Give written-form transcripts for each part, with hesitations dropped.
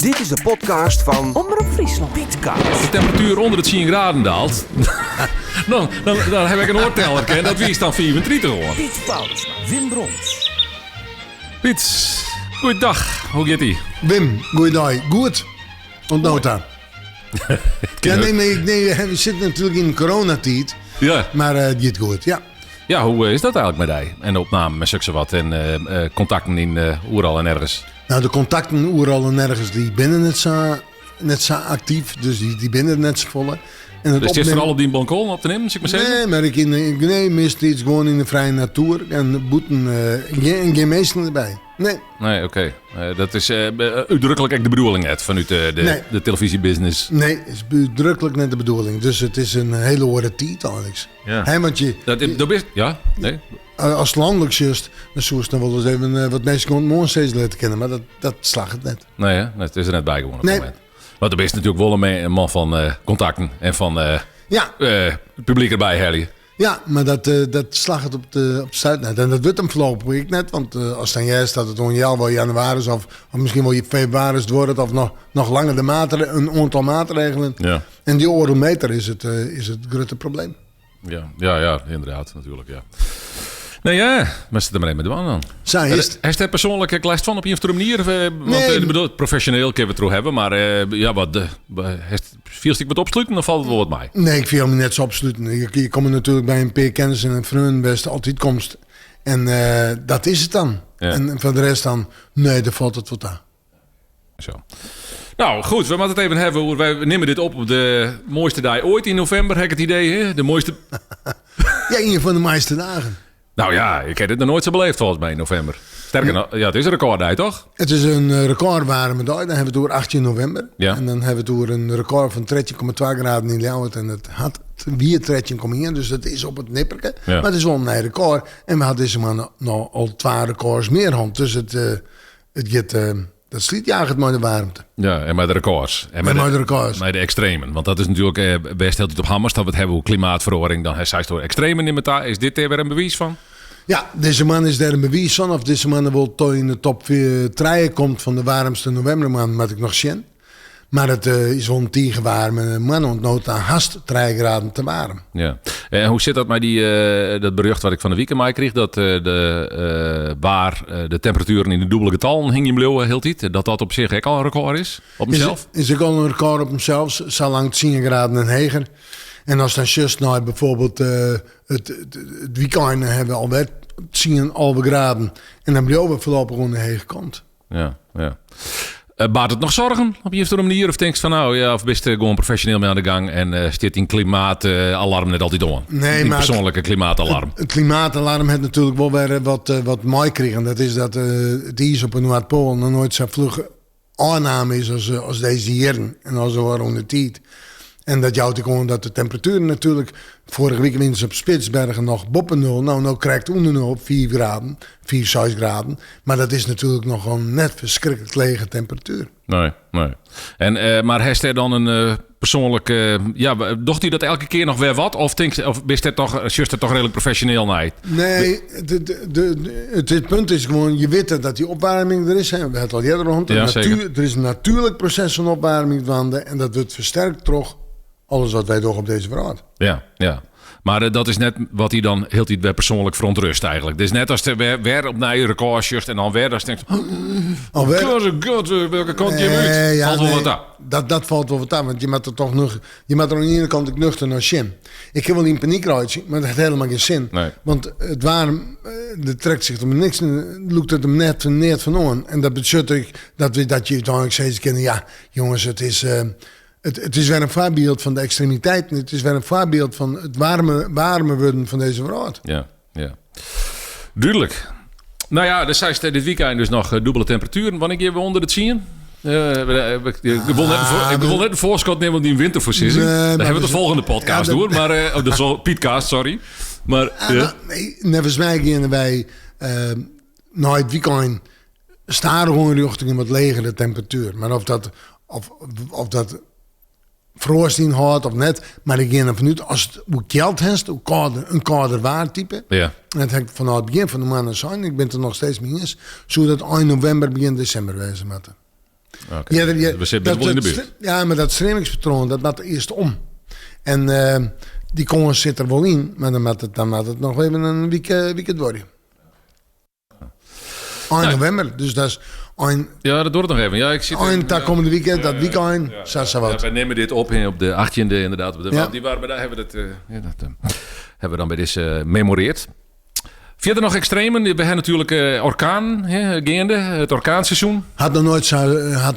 Dit is de podcast van Omroep Friesland. Pietkaart. De temperatuur onder het 10 graden daalt. dan heb ik een oorteller. En dat is dan 34 hoor. Piet Paulusma, Wim Brons. Piet, goeiedag. Hoe gaat ie? Wim, goeiedag. Goed. Onthoud dat. Ja, nee, we zitten natuurlijk in coronatijd. Ja. Maar het gaat goed, ja. Ja, hoe is dat eigenlijk met hij? En de opname met zulke wat en contacten in Oeral en ergens? Nou, de contacten Oeral en nergens, die binnen net zo actief. Dus die binnen net zo volle. En het Dus het is vooral op die balkon op te nemen, zeg maar zeggen? Nee, maar ik mis iets gewoon in de vrije natuur. En boeten, geen meesten erbij. Nee. Oké. Dat is uitdrukkelijk echt de bedoeling net vanuit de televisiebusiness. Nee, het is uitdrukkelijk net de bedoeling. Dus het is een hele hoorde tijd, Alex. Ja. Hey, want Ja? Nee? als landelijk just, dan zou je dan wel eens even wat mensen gewoon Moorsteeds laten kennen. Maar dat slag het net. Nee, hè? Het is er net bij geworden op Nee. het moment. Want er is natuurlijk wel een man van contacten en van Ja. het publiek erbij, Helly. Ja, maar dat slag het op de Zuidnet. En dat wordt hem voorlopig week net. Want als dan juist dat het onjaar wel januari is of misschien wel februari wordt of nog langer een aantal maatregelen. Ja. En die eurometer is het grote probleem. Ja, inderdaad, natuurlijk, ja. Nee, ja, maar zit er maar even met de man dan. Zij is het. Heeft hij persoonlijk last van op een of andere manier? Want Nee. ik bedoel, professioneel kunnen we het terug hebben, maar viel ik wat opsluiten of valt het wel wat mij? Nee, ik vind hem net zo absoluut. Je komt natuurlijk bij een paar kennis en een vriend best altijd komst. En dat is het dan. Ja. En voor de rest dan, nee, daar valt het wat aan. Zo. Nou, goed, we moeten het even hebben hoe wij nemen dit op de mooiste dag ooit in november, heb ik het idee, hè? De mooiste... Ja, een van de meeste dagen. Nou ja, ik heb dit nog nooit zo beleefd volgens mij in november. Sterker nog, ja, het is een recorddag, toch? Het is een recordwarme dag. Dan hebben we het over 18 november. Ja. En dan hebben we het over een record van 13,2 graden in Ljouwert. En het had weer 13,1. Dus dat is op het nipperke. Ja. Maar het is wel een record. En we hadden deze man nog al 2 records meer hand. Dus dat slietjaagt het maar de warmte. Ja, en met de records. En Met de records. Met de extremen. Want dat is natuurlijk best heel op hammers dat we het hebben over klimaatverandering. Dan hij door extremen in elkaar. Is dit weer een bewijs van? Ja, deze man is daar een bewijs van. Of deze man wel toch in de top 3 komt van de warmste novembermaand, wat ik nog zien. Maar het is wel een 10 warme man ontnoot aan haast 3 graden te warm. Ja. En hoe zit dat met dat bericht wat ik van de weekend mij kreeg? Dat de temperaturen in de dubbele getallen hing in blauw heel tijd. Dat op zich ook al een record is op mezelf? Is ook al een record op hemzelf. Zo lang 10 graden en heger. En als dan just nou bijvoorbeeld het weekend hebben we alweer 10 graden. En dan blijven we voorlopig gewoon de hege kant. Ja. Baart het nog zorgen op je of andere manier? Of denk je van nou ja, of best gewoon professioneel mee aan de gang en zit in klimaatalarm net altijd door? Nee, in maar persoonlijke klimaatalarm. Het klimaatalarm heeft natuurlijk wel weer wat mooi gekregen. Dat is dat het ijs op de Noordpool nog nooit zo vlug aanname is als deze jaren. En als we waren de tijd. En dat jouwt gewoon dat de temperaturen natuurlijk vorige week winst op Spitsbergen nog boven 0. Nou krijgt onder 0 op 4 graden, 4, 6 graden. Maar dat is natuurlijk nog gewoon net verschrikkelijk lege temperatuur. Nee. En, maar heeft er dan een persoonlijke... docht hij dat elke keer nog weer wat? Of is het toch redelijk professioneel naar? Nee, het punt is gewoon, je weet dat die opwarming er is. Hè. We hebben het al eerder rond. Ja, zeker. Er is een natuurlijk proces van opwarming wanden. En dat wordt versterkt toch alles wat wij doen op deze wereld. Ja. Maar dat is net wat hij dan heel tijd weer persoonlijk verontrust eigenlijk. Dus net als er weer op naar je record just en dan weer als je denkt... God, welke kant je uit? Valt wel wat aan. Dat valt wel wat aan, want je moet er toch nog... Je moet er aan de ene kant ook nuchter naar zien. Ik heb wel in paniek rijden, maar dat heeft helemaal geen zin. Nee. Want het warm, dat trekt zich om niks, loopt het hem net van aan. En dat betekent dat je uiteindelijk steeds kennen, ja, jongens, het is... Het is weer een voorbeeld van de extremiteiten. Het is weer een voorbeeld van het warme worden van deze wereld. Ja. Duidelijk. Nou ja, dus zei dit weekend dus nog dubbele temperaturen. Wanneer keer we onder het zien? Ik wil net een voorschot nemen op die wintervoorzitter. Daar hebben we de volgende podcast door. Maar de Pietcast, sorry. Maar volgens mij gaan wij na het weekend staan gewoon richting een wat legere temperatuur. Maar of dat Froosting houdt of net, maar ik ga ervan uit, als het hoe koud is, een kouder waartype. Ja. En dat heb ik vanaf het begin van de maand zijn. Ik ben er nog steeds mee eens. Zodat 1 november, begin december wezen moeten. Oké. We zitten wel in de buurt. Ja, maar dat stremingspatroon, dat maakt eerst om. En die kongens zit er wel in, maar dan maakt het nog even een weekend worden. 1 november, dus dat is... Ja, dat doet het nog even. Ja, ik zit dat komende weekend, dat weekend, wat. Wij nemen dit op op de 18e inderdaad. Die waren we daar, hebben we dan bij deze memoreerd. Verder nog extremen. We hebben natuurlijk orkaan gaande, het orkaanseizoen. Had nog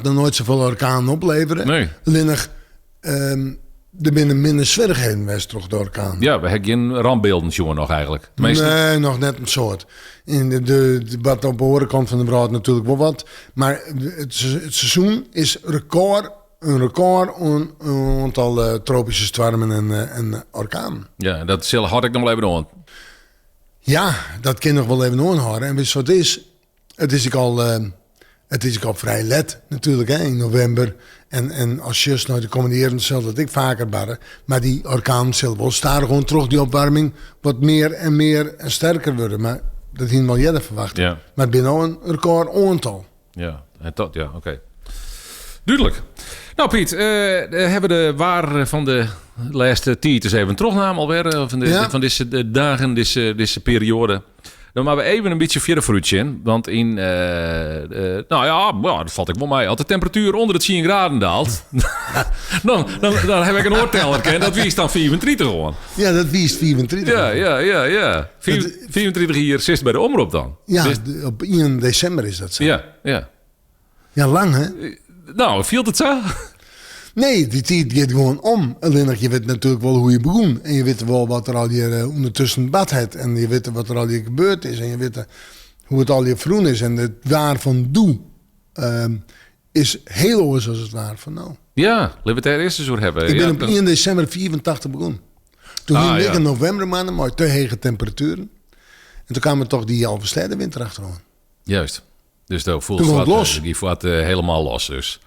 nooit zoveel orkaan opleveren. Nee. Alleen er binnen minder zwierigheden was toch de orkaan. Ja, we hebben geen rampbeelden jongen nog eigenlijk. Nee, nog net een soort. In de wat op de horenkant van de brood natuurlijk wel wat. Maar het seizoen is een record aantal tropische stormen en orkanen. Ja, dat had ik nog wel even aan. Ja, dat kan nog wel even aanhouden. En weet je wat het is? Het is al vrij let natuurlijk in november. En als je naar de komende jaren zal dat ik vaker barren. Maar die orkaan zal wel staan gewoon terug die opwarming wat meer en sterker worden. Maar dat hier wel jij verwachten. Ja. Maar het binnen een record aantal. Ja, oké. Duidelijk. Nou Piet, hebben we de waar van de laatste tijd eens even terugnamen alweer. Van deze dagen, deze periode. Dan maar we even een beetje verder vooruit in. Want in, dat valt ik wel mee. Als de temperatuur onder de 10 graden daalt, dan heb ik een oorteller. En dat wiest dan 34 gewoon. Ja, dat wiest 34. Ja. 24 hier zit bij de omroep dan. Ja, op 1 december is dat zo. Ja. Ja, lang hè? Nou, viel het zo? Nee, die tijd gaat gewoon om. Alleen je weet natuurlijk wel hoe je begon. En je weet wel wat er al hier ondertussen bad heeft. En je weet wat er al hier gebeurd is. En je weet hoe het al hier vroeg is. En het waar van doe is heel anders als het waar van nou. Ja, laten we het er eerst eens over hebben. Ik ben op 1 december 84 begonnen. Toen ging ik in november maanden, maar te hege temperaturen. En toen kwamen toch die Alverstede-winter achteraan. Juist. Dus dat voelt wat helemaal los dus.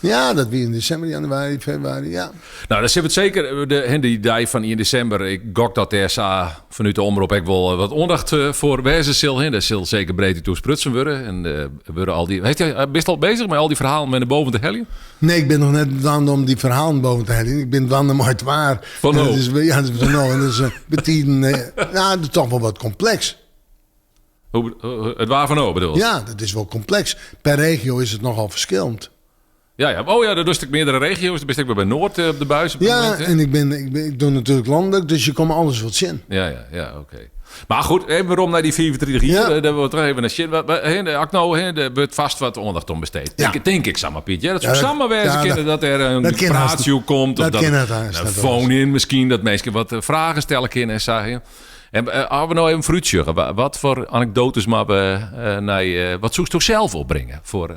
Ja, dat weer in december, januari, februari, ja. Nou, dan zit het zeker, die dag van 1 december. Ik gok dat de SA vanuit de omroep ik wel wat aandacht voor wijzen zal. Dat zal zeker breed toe sprutsen worden. En worden al die... Bist je al bezig met al die verhalen met de boven te hellen? Nee, ik ben nog net dan om die verhalen boven te hellen. Ik ben dan maar het waar. Van dat is van nou. En dat is dat is toch wel wat complex. Het waar van O bedoel? Ja, dat is wel complex. Per regio is het nogal verschillend. Ja. Oh ja, dat doe ik meerdere regio's. Dan ben ik weer bij Noord op de buis. Op ja, moment, en ik doe natuurlijk landelijk, dus je komt alles wat zien. Ja, oké. Maar goed, even waarom naar die 34 hier. Ja. Daar wordt er even een shit. Daar wordt vast wat aandacht om besteed. Ja. Denk ik, samen Piet. Ja, dat zou samenwerken dat er een ratio komt. Of dat een phone in misschien. Dat mensen wat vragen stellen kunnen en zeggen. En als we nou even fruitje. Wat voor anekdotes maar wat zoekt toch zelf opbrengen voor...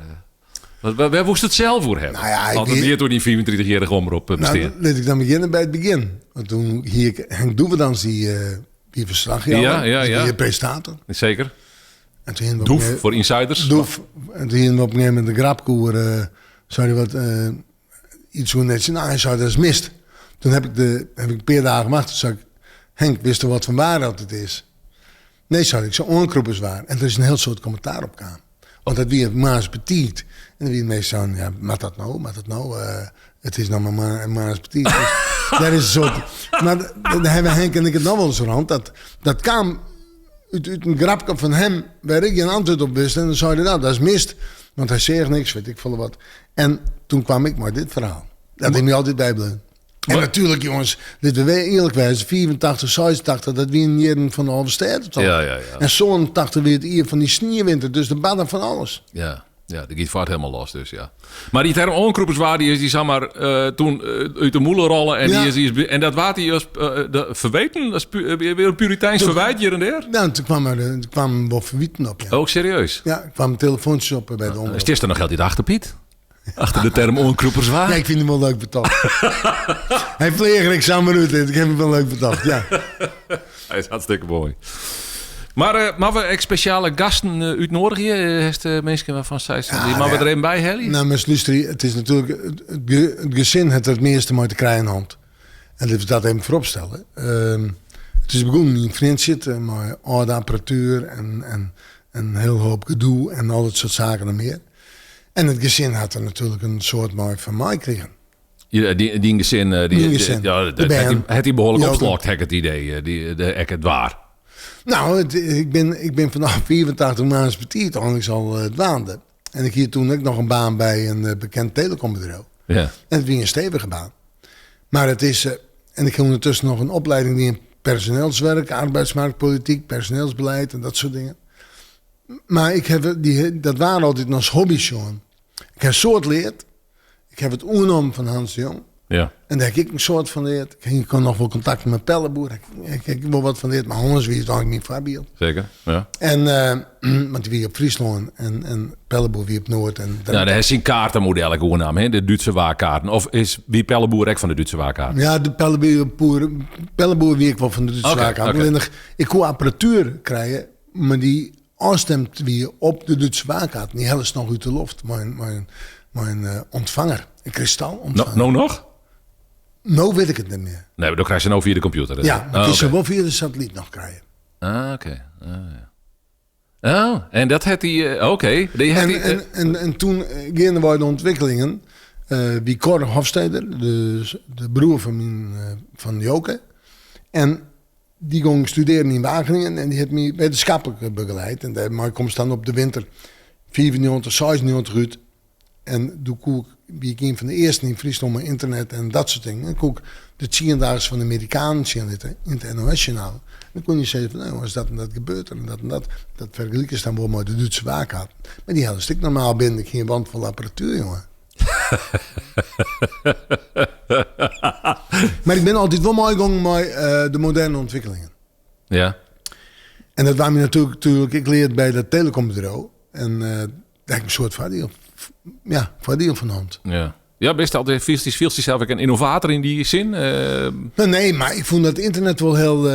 Waar moest het zelf voor hebben? Nou ja, altijd weer door die 34-jarige omroep besteed. Nou, laat ik dan beginnen bij het begin. Want toen Henk Doeverdans die verslaggever. Ja. Die presentator. Zeker. En toen Doef voor insiders. Doef. En toen gingen we op een gegeven moment de grapkoer. Zou hij iets zo net zeggen. Nou, hij zei dat is mist. Toen heb ik een paar dagen gemaakt. Toen zei ik, Henk, wist je wat van waar dat het is? Nee, zei ik, zo onkroepers waar. En er is een heel soort commentaar op kwam. Want dat wie het Maas Petit. En dan wie het meest zo, ja, maakt dat nou? Het is nou maar Maas Petit. Dus dat is een soort... Maar dan hebben Henk en ik het nou wel zo rond. Dat kwam uit een grapje van hem, waar ik geen antwoord op wist. En dan zei hij, dat is mist. Want hij zegt niks, weet ik veel wat. En toen kwam ik maar dit verhaal. Dat heeft me altijd bijblijven. En natuurlijk, jongens, dit we eerlijk wijzen, 84, 86, dat wie een jaren van de Alverstede toch? Ja. En zo'n 80 weer het hier van die sneeuwwinter, dus de badden van alles. Ja, de giet vaart helemaal los dus, ja. Maar die term onkroepers waar die zeg maar toen uit de moelen rollen en die is en dat water die als verweten, dat is weer een Puriteins verwijt hier en der. Ja, toen kwam wel verwieten op. Ja. Oh, serieus? Ja, er kwamen telefoontjes op bij de omroep. Is er nog altijd achter, Piet? Achter de term onkroepers waar? Ja, ik vind hem wel leuk betaald. Hij vleegt ik samen uit. Ik heb hem wel leuk betaald, ja. Hij is hartstikke mooi. Maar we speciale gasten uitnodigen? Heeft mensen waarvan zij die maar we er een bij, Helly? Nou, mijn luister, het is natuurlijk het gezin het het meeste maar te krijgen in hand. En dat we dat even vooropstellen. Het is begonnen in vriend zitten, maar oude apparatuur en een heel hoop gedoe en al dat soort zaken en meer. En het gezin had er natuurlijk een soort mooi van mij gekregen. Die gezin, het die behoorlijk opslokt, heb ik het idee. Ik het waar. Nou, ik ben vanaf 84 maanden betiert, eigenlijk al het waande. En ik hier toen ook nog een baan bij een bekend telecombedrijf. Ja. En het was een stevige baan. Maar het is... en ik heb ondertussen nog een opleiding die in personeelswerk, arbeidsmarktpolitiek, personeelsbeleid en dat soort dingen. Maar ik heb dat waren altijd nog hobby's, jongen. Ik heb soort leerd. Ik heb het oernom van Hans de Jong. Ja. En daar heb ik een soort van leerd. Ik kon nog wel contact met mijn pellenboer. Ik heb wel wat van leerd, maar anders wie het eigenlijk niet voorbeeld. Zeker, ja. En, want die wie op Friesland en pellenboer wie op Noord. En Nou, daar is een kaartenmodel, ik hoor naam, hè? De Duitse waarkaarten. Of is wie pellenboer ook van de Duitse waarkaarten? Ja, de pellenboer wie ik wel van de Duitse waarkaarten. Okay. Alleen ik kon apparatuur krijgen, maar die afstemt weer op de Duitse waarkaarten. Die hellen nog uit de loft. Mijn ontvanger, een kristalontvanger. Nou nog? Nou weet ik het niet meer. Nee, maar dan krijg je nou via de computer. Dus. Ja, maar het is wel via de satelliet nog krijgen. Ah, oké. Ja. Oh, en dat had hij... Oké. En toen gingen wij de ontwikkelingen. Wie Cor Hofsteder, de broer van Joke. En die ging studeren in Wageningen. En die heeft me wetenschappelijk begeleid. En daar komt dan op de winter 94, 96 uit. En toen koek wie ik een van de eerste in Friesland met internet en dat soort dingen. En koek de 10-dagers van de Amerikanen zien in het NOS-journaal. Dan kon je zeggen van, nou, als dat en dat gebeurt en dat en dat. Dat vergelijken ze dan wel met de Duitse waarkaart. Maar die hadden stuk normaal binnen. Ik geen wand vol apparatuur, jongen. Maar ik ben altijd wel mooi gegaan met de moderne ontwikkelingen. Ja. En dat waren natuurlijk ik leerde bij dat telecombedrijf. En daar heb ik een soort voordeel van de hand. Ja. Ja, best altijd viel zichzelf ook een innovator in die zin? Nee, maar ik vond dat internet wel heel...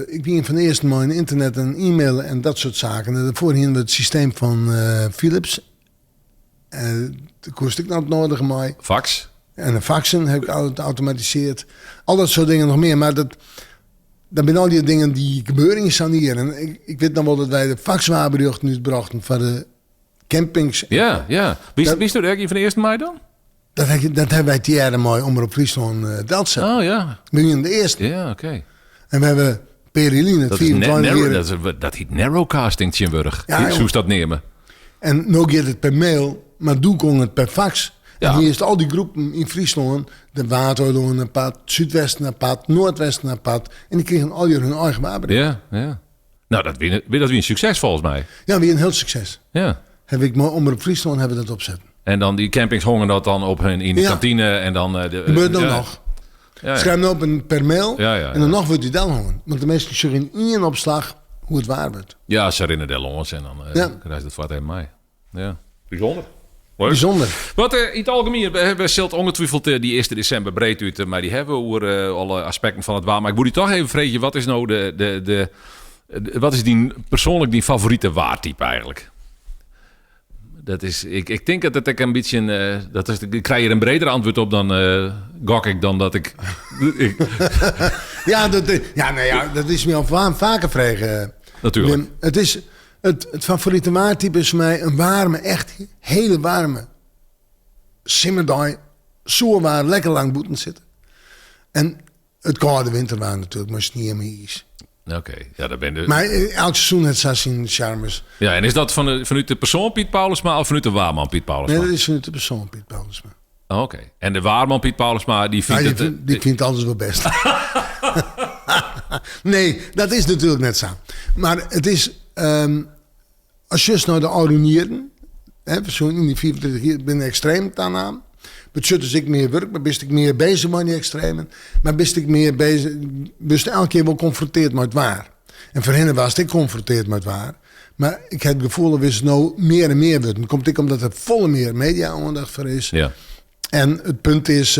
ik ben van de eerste maar in internet en e-mail en dat soort zaken. En daarvoor hadden we het systeem van Philips. Dat kost ik nou het nodige mee. Fax? En de faxen heb ik geautomatiseerd. Al dat soort dingen nog meer. Maar dat zijn al die dingen die gebeuren in Sanier. En ik weet dan wel dat wij de faxwaarbericht nu brachten van de campings. Ja. Wie is er eigenlijk van de eerste mei dan? Dat hebben wij het jaren mooi Omroep Friesland Delft. Oh ja. We zijn de eerste. Ja, oké. En we hebben Pereline, Dat 24 is dat heet narrowcasting, Tjimburg. Ja, Hoe is dat nemen? En nu gaat het per mail, maar doe kon het per fax. Ja. En hier is al die groepen in Friesland, de Waterloon apart, Zuidwesten apart, Noordwesten apart. En die kregen al hun eigen waarbericht. Ja. Nou, dat weer een succes volgens mij. Ja, weer een heel succes. Ja. Heb ik maar Omroep Friesland hebben dat opzetten. En dan die campings hongen dat dan op hun in de kantine en dan... Gebeurt dan nog. Ja. Schrijf hem op een per mail Ja. en dan nog wordt hij dan hongen. Want de mensen zeggen in één opslag hoe het waar wordt. Ja, Sarine de Longens en dan krijg je dat voor tegen mij. Ja, bijzonder. Leuk. Bijzonder. Wat in het algemeen, we hebben zult ongetwijfeld die 1 december breed uit, maar die hebben we over alle aspecten van het waar. Maar ik moet u toch even vragen, wat is nou wat is persoonlijk die favoriete waartype eigenlijk? Dat is, ik denk dat ik een beetje, ik krijg hier een breder antwoord op dan gok ik dan dat ik. Dat is me al vaker vragen. Natuurlijk. Het is het favoriete waartype is voor mij een warme, echt hele warme simmerdag. Zo waar lekker lang boeten zitten. En het koude winter waren natuurlijk, maar sneeuw en ijs. Oké, ja, daar ben je. Maar elk seizoen heeft zijn charmes. Ja, en is dat vanuit de persoon Piet Paulusma of vanuit de waarman Piet Paulusma? Nee, dat is vanuit de persoon Piet Paulusma. Oh, oké. En de waarman Piet Paulusma, die vindt die vindt alles wel best. Nee, dat is natuurlijk net zo. Maar het is, als je naar de oudenieren, zo in die 24 jaar ben ik extreem aan. Bezut dus ik meer werk, maar best ik meer bezig met die extremen. Maar best ik meer bezig, best elke keer wel confronteerd met het waar. En voor hen was ik confronteerd met het waar. Maar ik heb het gevoel dat we nou meer en meer worden. Dan komt ik omdat er volle meer media-aandacht voor is. Ja. En het punt is,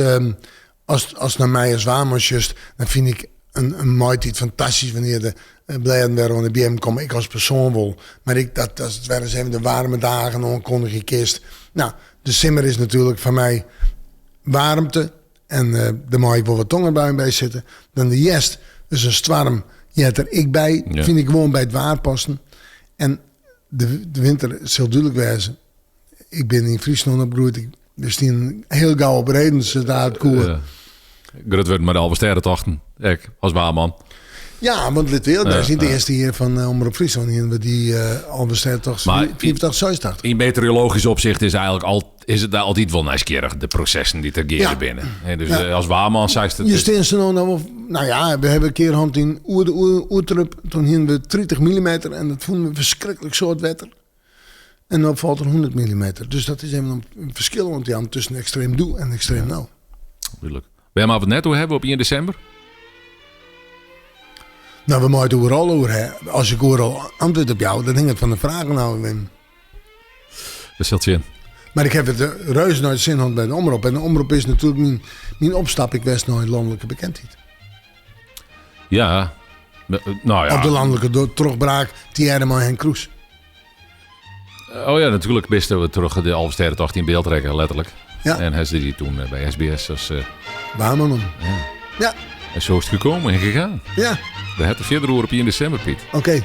als naar mij als waarmansjust, dan vind ik een mooi iets fantastisch wanneer de blijden weer aan de BM komen. Ik als persoon wil. Maar dat het waren even de warme dagen, onkondige kist. Nou, de simmer is natuurlijk van mij warmte. En daar mag ik wel wat tongenbuien bij zitten. Dan de jest, dus een storm, je hebt er ik bij. Ja. Vind ik gewoon bij het waar passen. En de winter zal duidelijk wezen. ik ben in Friesland opgegroeid. We staan heel gauw op redens daar het koer. Grut werd met de Alversterretochten. Ik als baarman. Ja, want dit wil. Daar zijn de eerste hier van Omroep Friesland. Hier, we die Alverster toch 84, 86. In meteorologisch opzicht is het daar altijd wel nieuwsgierig. De processen die ter geren binnen. En dus als waarman zei het. Je steent ze nou ja, we hebben een keer hand in Oertrup. Toen hadden we 30 mm en dat vonden we verschrikkelijk soort wetter. En dan valt er 100 mm. Dus dat is even een verschil want die tussen extreem doe en extreem nou. Tuurlijk. Ben je maar wat netto hebben op 1 december? Nou, we moeten het overal over hebben. Als ik overal antwoord op jou, dan hing het van de vragen nou, Wim. Dat zult je in. Maar ik heb het reuze nooit zin gehad bij de omroep. En de omroep is natuurlijk mijn opstap. Ik was nooit landelijke bekendheid. Ja. Nou ja. Op de landelijke terugbraak, Thierry en Kroes. Oh ja, natuurlijk best we terug de Alversterretocht in beeld trekken, letterlijk. Ja. En hij die toen bij SBS als... Baarman om. Ja. En zo is het gekomen en gegaan. Ja. We hebben verder over op 1 december, Piet. Oké.